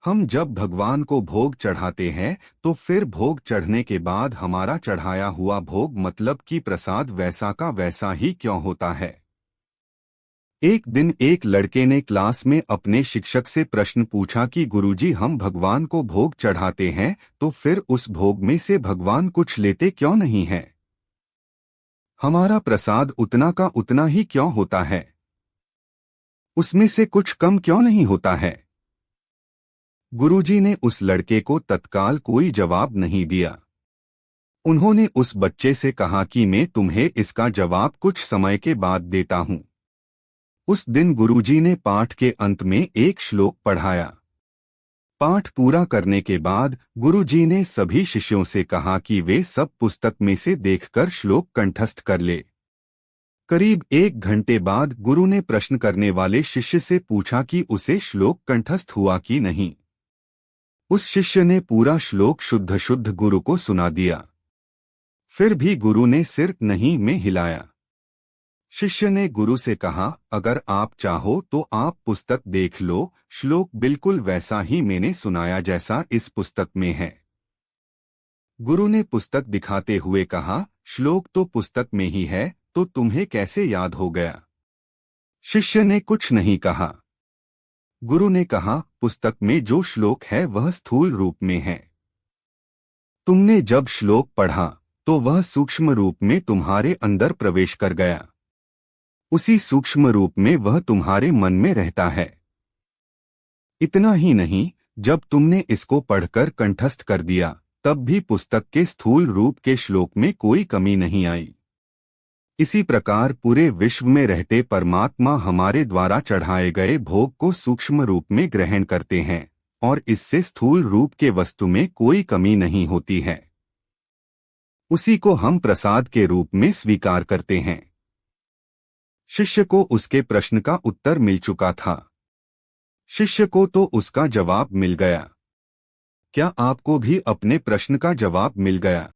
हम जब भगवान को भोग चढ़ाते हैं तो फिर भोग चढ़ने के बाद हमारा चढ़ाया हुआ भोग मतलब कि प्रसाद वैसा का वैसा ही क्यों होता है। एक दिन एक लड़के ने क्लास में अपने शिक्षक से प्रश्न पूछा कि गुरुजी, हम भगवान को भोग चढ़ाते हैं तो फिर उस भोग में से भगवान कुछ लेते क्यों नहीं हैं? हमारा प्रसाद उतना का उतना ही क्यों होता है? उसमें से कुछ कम क्यों नहीं होता है? गुरुजी ने उस लड़के को तत्काल कोई जवाब नहीं दिया। उन्होंने उस बच्चे से कहा कि मैं तुम्हें इसका जवाब कुछ समय के बाद देता हूं। उस दिन गुरुजी ने पाठ के अंत में एक श्लोक पढ़ाया। पाठ पूरा करने के बाद गुरुजी ने सभी शिष्यों से कहा कि वे सब पुस्तक में से देखकर श्लोक कंठस्थ कर ले। करीब 1 घंटे बाद गुरु ने प्रश्न करने वाले शिष्य से पूछा कि उसे श्लोक कंठस्थ हुआ कि नहीं। उस शिष्य ने पूरा श्लोक शुद्ध शुद्ध गुरु को सुना दिया। फिर भी गुरु ने सिर नहीं में हिलाया। शिष्य ने गुरु से कहा, अगर आप चाहो तो आप पुस्तक देख लो, श्लोक बिल्कुल वैसा ही मैंने सुनाया जैसा इस पुस्तक में है। गुरु ने पुस्तक दिखाते हुए कहा, श्लोक तो पुस्तक में ही है, तो तुम्हें कैसे याद हो गया? शिष्य ने कुछ नहीं कहा। गुरु ने कहा, पुस्तक में जो श्लोक है वह स्थूल रूप में है। तुमने जब श्लोक पढ़ा तो वह सूक्ष्म रूप में तुम्हारे अंदर प्रवेश कर गया। उसी सूक्ष्म रूप में वह तुम्हारे मन में रहता है। इतना ही नहीं, जब तुमने इसको पढ़कर कंठस्थ कर दिया तब भी पुस्तक के स्थूल रूप के श्लोक में कोई कमी नहीं आई। इसी प्रकार पूरे विश्व में रहते परमात्मा हमारे द्वारा चढ़ाए गए भोग को सूक्ष्म रूप में ग्रहण करते हैं और इससे स्थूल रूप के वस्तु में कोई कमी नहीं होती है। उसी को हम प्रसाद के रूप में स्वीकार करते हैं। शिष्य को उसके प्रश्न का उत्तर मिल चुका था। शिष्य को तो उसका जवाब मिल गया। क्या आपको भी अपने प्रश्न का जवाब मिल गया?